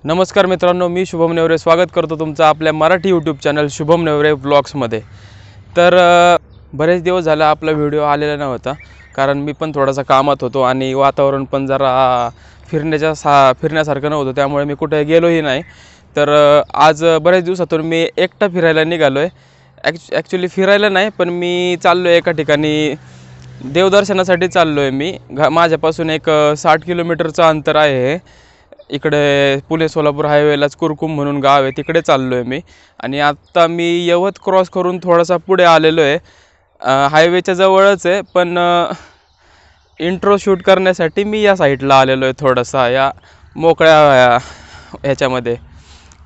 नमस्कार मित्रांनो, मी शुभम नेवरे स्वागत करतो तुमचं आपल्या मराठी यूट्यूब चॅनल शुभम नेवरे व्लॉग्समध्ये। तर बरेच दिवस झाले आपला व्हिडिओ आलेला नव्हता, कारण मी पण थोडासा कामात होतो आणि वातावरण पण जरा फिरण्यासारखं नव्हतं, त्यामुळे मी कुठे गेलोही नाही। तर आज बरेच दिवसातून मी एकटा फिरायला निघालो आहे। ॲक्च्युली फिरायला नाही, पण मी चाललो आहे एका ठिकाणी देवदर्शनासाठी चाललो आहे। मी माझ्यापासून एक 60 किलोमीटरचं अंतर आहे। इकडे पुणे सोलापूर हायवेलाच कुरकुंभ म्हणून गाव आहे, तिकडे चाललो आहे मी। आणि आत्ता मी यवत क्रॉस करून थोडासा पुढे आलेलो आहे। हायवेच्या जवळच आहे, पण इंट्रो शूट करण्यासाठी मी या साईडला आलेलो आहे, थोडासा या मोकळ्या ह्याच्यामध्ये।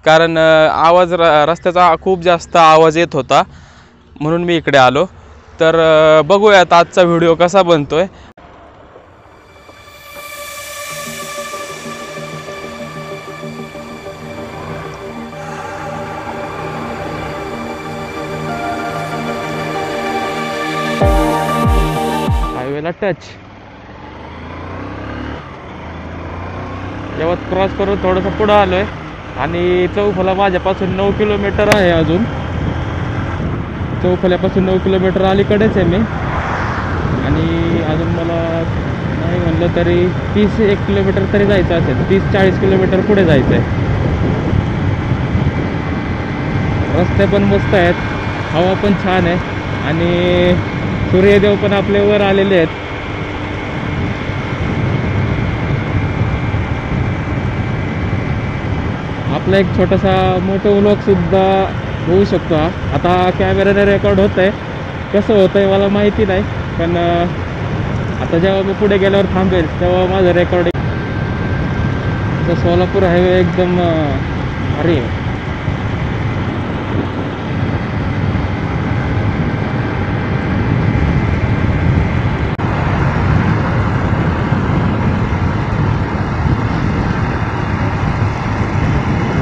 कारण रस्त्याचा खूप जास्त आवाज येत होता, म्हणून मी इकडे आलो। तर बघूयात आजचा व्हिडिओ कसा बनतोय। हायवेला टच यवत क्रॉस करून थोडंसं पुढं आलो आहे आणि चौफला माझ्यापासून 9 किलोमीटर आहे। अजून चौफल्यापासून 9 किलोमीटर अलीकडेच आहे मी, आणि अजून मला नाही म्हणलं तरी 30-1 किलोमीटर तरी जायचं असेल, 30-40 किलोमीटर पुढे जायचं आहे। रस्ते पण मस्त आहेत, हवा पण छान आहे आणि सूर्यदेव पण आपले वर आलेले आहेत। आपला एक छोटासा मोठा व्लॉग सुद्धा होऊ शकतो हा। आता कॅमेराने रेकॉर्ड होत आहे, कसं होतं आहे मला माहिती नाही, पण आता जेव्हा मी पुढे गेल्यावर थांबेल तेव्हा माझं रेकॉर्डिंग। तर सोलापूर हायवे एकदम भारी आहे।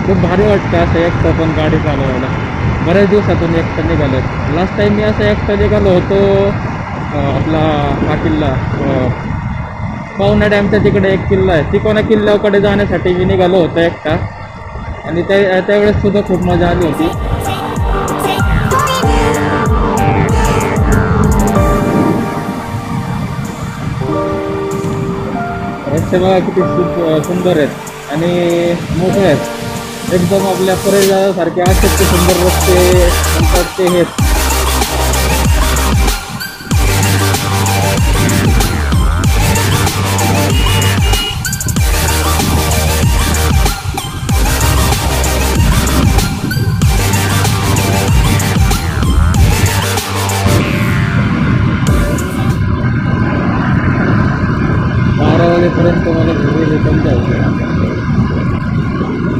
खूप भारी वाटतं असं एकटं पण गाडी चालवायला। बऱ्याच दिवसातून एकटं निघालो। लास्ट टाइम मी असं एकटं निघालो होतो आपला हा किल्ला पावना डॅमच्या तिकडे एक किल्ला आहे, तिकोना किल्ल्याकडे जाण्यासाठी मी निघालो होतो एकटा, आणि त्यावेळेस सुद्धा खूप मजा आली होती। रस्ते बघा किती सुंदर आहेत आणि मोठे आहेत एकदम। आपल्या पर्यटनासारखे अशक्य सुंदर रस्ते म्हणतात ते आहेत। पर्यंत मला घरी रिटर्न जायचं,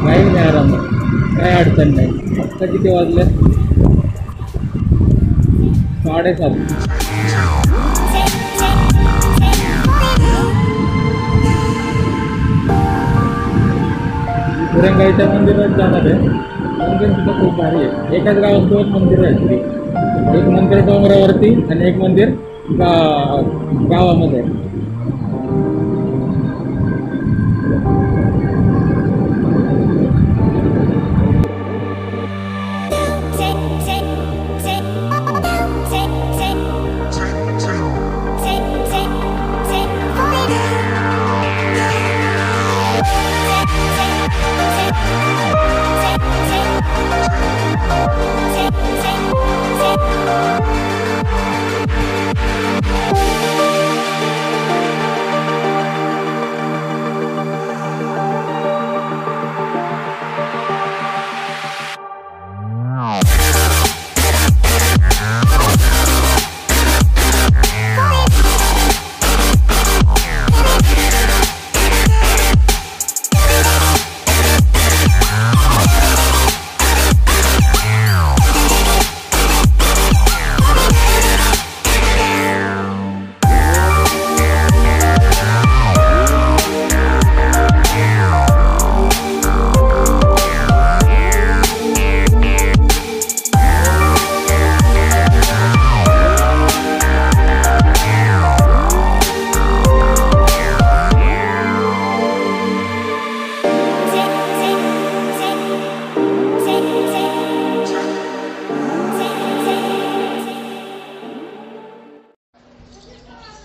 काही नाही आराम, काय अडचण नाही। आत्ता किती वाजले? 7:30। फिरंगाईच्या मंदिरात जाणार आहे। मंदिर सुद्धा खूप भारी आहे। एकाच गावात 2 मंदिरं आहेत, एक मंदिर डोंगरावरती आणि एक मंदिर गावामध्ये।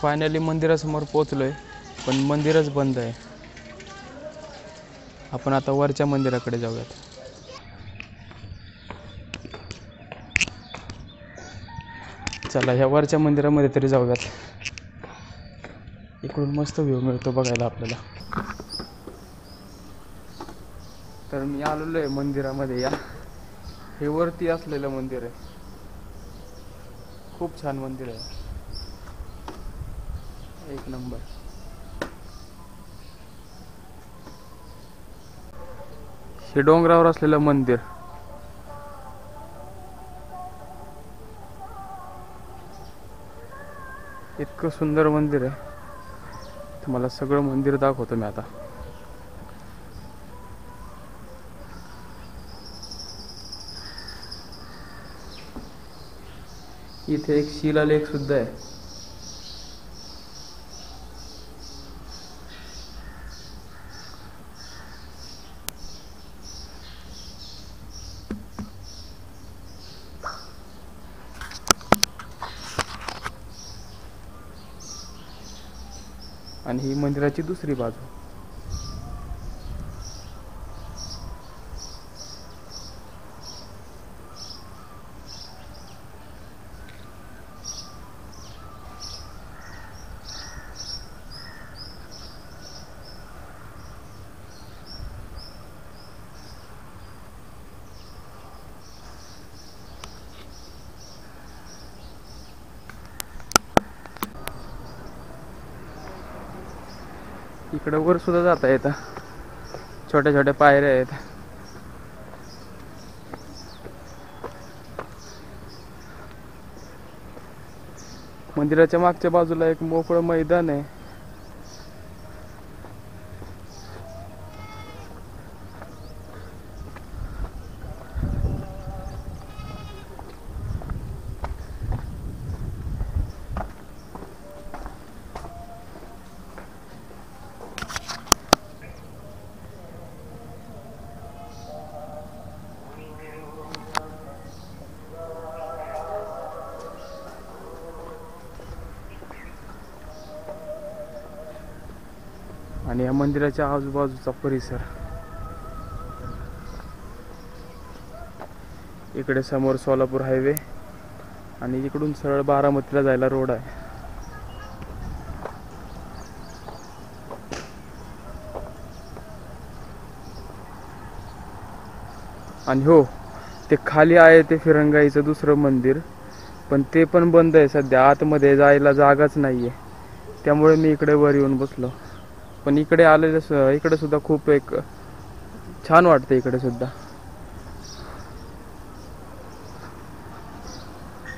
फायनली मंदिरासमोर पोचलोय, पण मंदिरच बंद आहे. आपण आता वरच्या मंदिराकडे जाऊयात. चला ह्या वरच्या मंदिरामध्ये तरी जाऊयात. इकडून मस्त व्ह्यू मिळतो बघायला आपल्याला. तर मी आलेलो आहे मंदिरामध्ये. या हे वरती असलेलं मंदिर आहे. खूप छान मंदिर आहे, एक नंबर. हे डोंगरावर असलेलं मंदिर. इतकं सुंदर मंदिर आहे. तुम्हाला सगळं मंदिर दाखवतो मी आता. इथे एक शिलालेख सुद्धा आहे. आणि ही मंदिराची दुसरी बाजू. इकडे वर सुद्धा जाता येतं. छोट्या छोट्या पायऱ्या आहेत. मंदिराच्या मागच्या बाजूला एक मोकळं मैदान आहे. आणि या मंदिराच्या आजूबाजूचा परिसर. इकडे समोर सोलापूर हायवे आणि इकडून सरळ बारामतीला जायला रोड आहे. आणि हो, ते खाली आहे ते फिरंगाईचं दुसरं मंदिर, पण ते पण बंद आहे सध्या. आतमध्ये जायला जागाच नाहीये, त्यामुळे मी इकडे वर येऊन बसलो. पण इकडे आलेलं इकडे सुद्धा खूप एक छान वाटतं. इकडे सुद्धा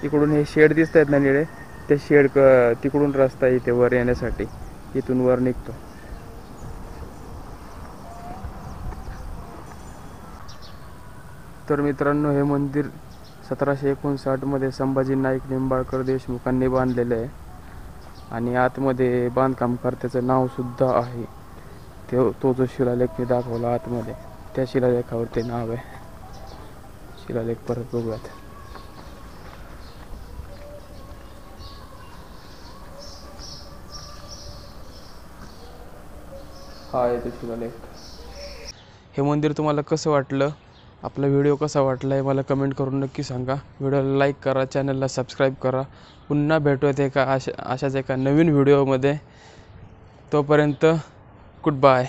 इकडून हे शेड दिसत आहेत ना निळे, ते शेड तिकडून रस्ता इथे वर येण्यासाठी. इथून वर निघतो. तर मित्रांनो, हे मंदिर 1759 मध्ये संभाजी नाईक निंबाळकर देशमुखांनी बांधलेलं आहे. आणि आतमध्ये बांधकामकर्त्याचं नाव सुद्धा आहे. तो जो शिलालेख मी दाखवला आतमध्ये, त्या शिलालेखावर ते नाव आहे. शिलालेख परत बघूयात. हा आहे तो शिलालेख. हे मंदिर तुम्हाला कसं वाटलं, आपला व्हिडिओ कसा वाटला आहे मला कमेंट करून नक्की सांगा. व्हिडिओला लाईक करा, चॅनलला सबस्क्राईब करा. पुन्हा भेटूयात अशाच एका नवीन व्हिडिओमध्ये. तोपर्यंत गुड बाय.